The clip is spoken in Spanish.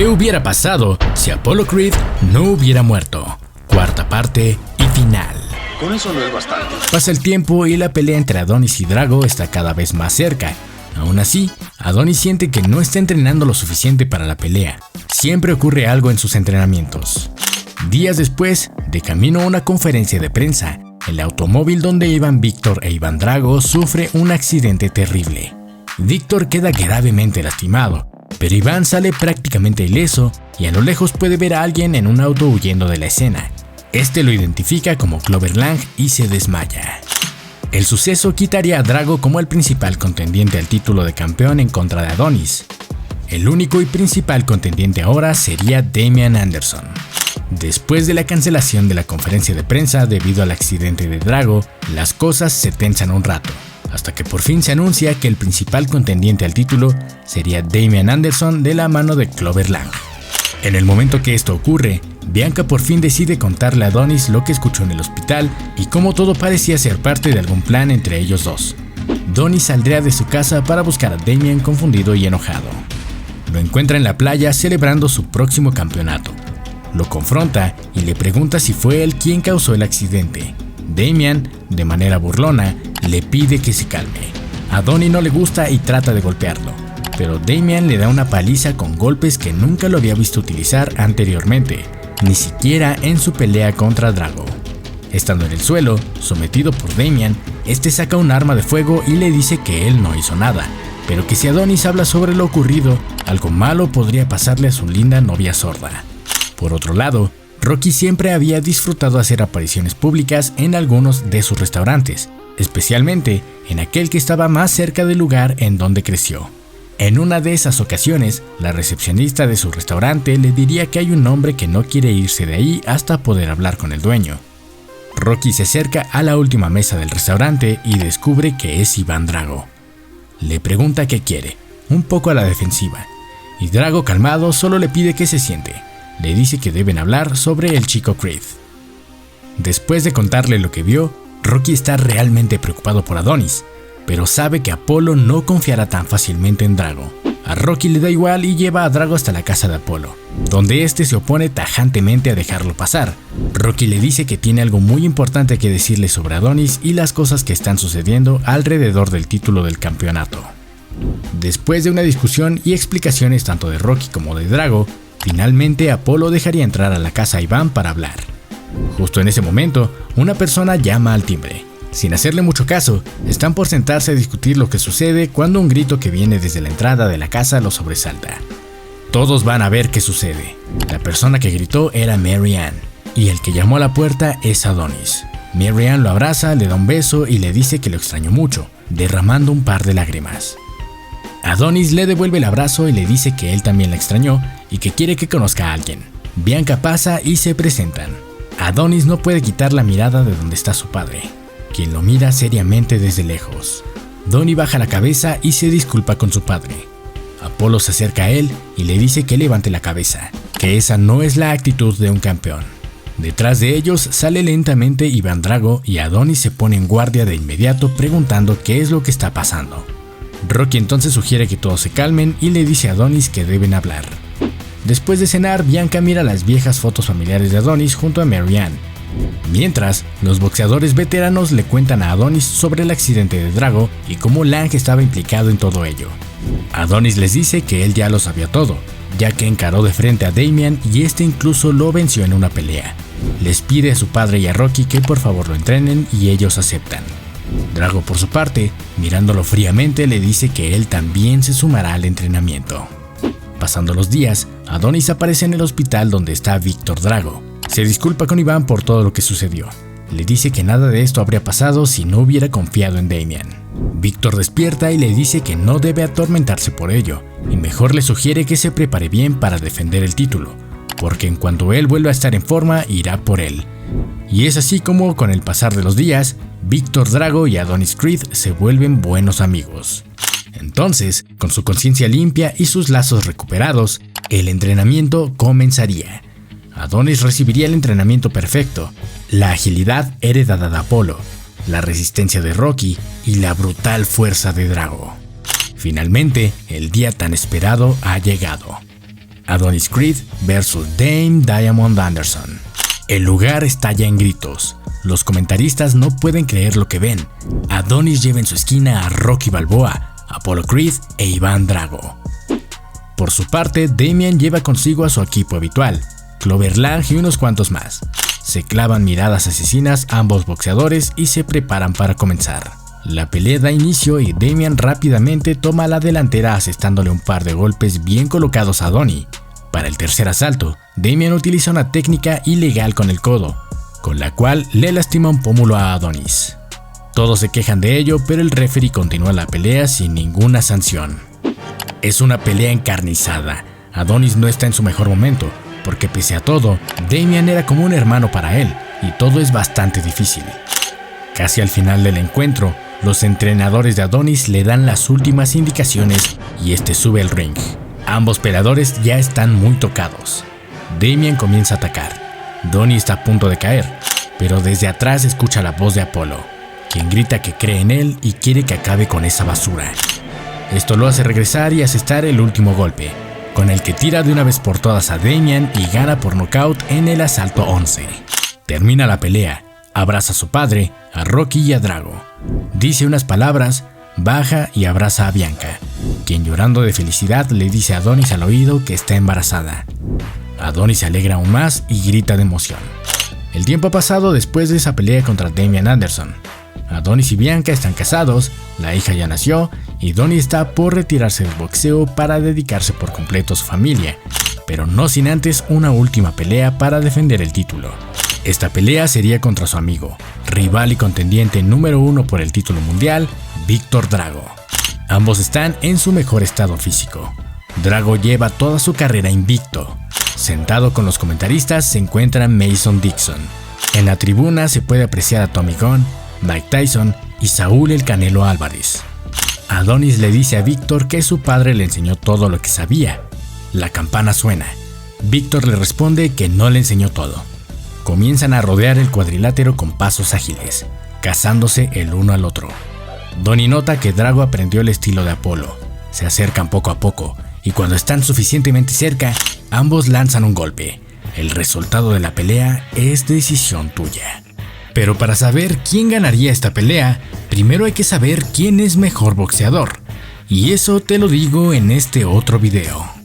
¿Qué hubiera pasado si Apollo Creed no hubiera muerto? Cuarta parte y final. Con eso no es bastante. Pasa el tiempo y la pelea entre Adonis y Drago está cada vez más cerca. Aún así, Adonis siente que no está entrenando lo suficiente para la pelea. Siempre ocurre algo en sus entrenamientos. Días después, de camino a una conferencia de prensa, el automóvil donde iban Víctor e Iván Drago sufre un accidente terrible. Víctor queda gravemente lastimado, pero Iván sale prácticamente ileso y a lo lejos puede ver a alguien en un auto huyendo de la escena. Este lo identifica como Clover Lang y se desmaya. El suceso quitaría a Drago como el principal contendiente al título de campeón en contra de Adonis. El único y principal contendiente ahora sería Damian Anderson. Después de la cancelación de la conferencia de prensa debido al accidente de Drago, las cosas se tensan un rato, hasta que por fin se anuncia que el principal contendiente al título sería Damian Anderson de la mano de Clover Lang. En el momento que esto ocurre, Bianca por fin decide contarle a Adonis lo que escuchó en el hospital y cómo todo parecía ser parte de algún plan entre ellos dos. Donnie saldría de su casa para buscar a Damian confundido y enojado. Lo encuentra en la playa celebrando su próximo campeonato. Lo confronta y le pregunta si fue él quien causó el accidente. Damian, de manera burlona, le pide que se calme. A Donnie no le gusta y trata de golpearlo, pero Damian le da una paliza con golpes que nunca lo había visto utilizar anteriormente, ni siquiera en su pelea contra Drago. Estando en el suelo, sometido por Damian, este saca un arma de fuego y le dice que él no hizo nada, pero que si Adonis habla sobre lo ocurrido, algo malo podría pasarle a su linda novia sorda. Por otro lado, Rocky siempre había disfrutado hacer apariciones públicas en algunos de sus restaurantes, especialmente en aquel que estaba más cerca del lugar en donde creció. En una de esas ocasiones, la recepcionista de su restaurante le diría que hay un hombre que no quiere irse de ahí hasta poder hablar con el dueño. Rocky se acerca a la última mesa del restaurante y descubre que es Iván Drago. Le pregunta qué quiere, un poco a la defensiva, y Drago, calmado, solo le pide que se siente. Le dice que deben hablar sobre el chico Creed. Después de contarle lo que vio, Rocky está realmente preocupado por Adonis, pero sabe que Apollo no confiará tan fácilmente en Drago. A Rocky le da igual y lleva a Drago hasta la casa de Apollo, donde este se opone tajantemente a dejarlo pasar. Rocky le dice que tiene algo muy importante que decirle sobre Adonis y las cosas que están sucediendo alrededor del título del campeonato. Después de una discusión y explicaciones tanto de Rocky como de Drago, finalmente Apollo dejaría entrar a la casa a Iván para hablar. Justo en ese momento, una persona llama al timbre. Sin hacerle mucho caso, están por sentarse a discutir lo que sucede cuando un grito que viene desde la entrada de la casa los sobresalta. Todos van a ver qué sucede. La persona que gritó era Mary Ann, y el que llamó a la puerta es Adonis. Mary Ann lo abraza, le da un beso y le dice que lo extrañó mucho, derramando un par de lágrimas. Adonis le devuelve el abrazo y le dice que él también la extrañó y que quiere que conozca a alguien. Bianca pasa y se presentan. Adonis no puede quitar la mirada de donde está su padre, quien lo mira seriamente desde lejos. Donnie baja la cabeza y se disculpa con su padre. Apollo se acerca a él y le dice que levante la cabeza, que esa no es la actitud de un campeón. Detrás de ellos sale lentamente Iván Drago y Adonis se pone en guardia de inmediato preguntando qué es lo que está pasando. Rocky entonces sugiere que todos se calmen y le dice a Adonis que deben hablar. Después de cenar, Bianca mira las viejas fotos familiares de Adonis junto a Mary Ann. Mientras, los boxeadores veteranos le cuentan a Adonis sobre el accidente de Drago y cómo Lang estaba implicado en todo ello. Adonis les dice que él ya lo sabía todo, ya que encaró de frente a Damian y este incluso lo venció en una pelea. Les pide a su padre y a Rocky que por favor lo entrenen y ellos aceptan. Drago, por su parte, mirándolo fríamente, le dice que él también se sumará al entrenamiento. Pasando los días, Adonis aparece en el hospital donde está Víctor Drago. Se disculpa con Iván por todo lo que sucedió. Le dice que nada de esto habría pasado si no hubiera confiado en Damian. Víctor despierta y le dice que no debe atormentarse por ello, y mejor le sugiere que se prepare bien para defender el título, porque en cuanto él vuelva a estar en forma, irá por él. Y es así como, con el pasar de los días, Víctor Drago y Adonis Creed se vuelven buenos amigos. Entonces, con su conciencia limpia y sus lazos recuperados, el entrenamiento comenzaría. Adonis recibiría el entrenamiento perfecto, la agilidad heredada de Apollo, la resistencia de Rocky y la brutal fuerza de Drago. Finalmente, el día tan esperado ha llegado. Adonis Creed vs Dame Diamond Anderson. El lugar estalla en gritos. Los comentaristas no pueden creer lo que ven. Adonis lleva en su esquina a Rocky Balboa, Apollo Creed e Iván Drago. Por su parte, Damian lleva consigo a su equipo habitual, Clover Lang y unos cuantos más. Se clavan miradas asesinas ambos boxeadores y se preparan para comenzar. La pelea da inicio y Damian rápidamente toma la delantera asestándole un par de golpes bien colocados a Adonis. Para el tercer asalto, Damian utiliza una técnica ilegal con el codo, con la cual le lastima un pómulo a Adonis. Todos se quejan de ello, pero el referee continúa la pelea sin ninguna sanción. Es una pelea encarnizada. Adonis no está en su mejor momento, porque pese a todo, Damian era como un hermano para él, y todo es bastante difícil. Casi al final del encuentro, los entrenadores de Adonis le dan las últimas indicaciones y este sube al ring. Ambos peleadores ya están muy tocados. Damian comienza a atacar. Donnie está a punto de caer, pero desde atrás escucha la voz de Apollo, quien grita que cree en él y quiere que acabe con esa basura. Esto lo hace regresar y asestar el último golpe, con el que tira de una vez por todas a Damian y gana por nocaut en el asalto 11. Termina la pelea, abraza a su padre, a Rocky y a Drago. Dice unas palabras, baja y abraza a Bianca, quien llorando de felicidad le dice a Adonis al oído que está embarazada. Adonis se alegra aún más y grita de emoción. El tiempo ha pasado después de esa pelea contra Damian Anderson. Adonis y Bianca están casados, la hija ya nació y Donnie está por retirarse del boxeo para dedicarse por completo a su familia, pero no sin antes una última pelea para defender el título. Esta pelea sería contra su amigo, rival y contendiente número 1 por el título mundial, Víctor Drago. Ambos están en su mejor estado físico. Drago lleva toda su carrera invicto. Sentado con los comentaristas se encuentra Mason Dixon. En la tribuna se puede apreciar a Tommy Gunn, Mike Tyson y Saúl El Canelo Álvarez. Adonis le dice a Víctor que su padre le enseñó todo lo que sabía. La campana suena. Víctor le responde que no le enseñó todo. Comienzan a rodear el cuadrilátero con pasos ágiles, cazándose el uno al otro. Donnie nota que Drago aprendió el estilo de Apollo. Se acercan poco a poco y cuando están suficientemente cerca, ambos lanzan un golpe. El resultado de la pelea es decisión tuya. Pero para saber quién ganaría esta pelea, primero hay que saber quién es mejor boxeador. Y eso te lo digo en este otro video.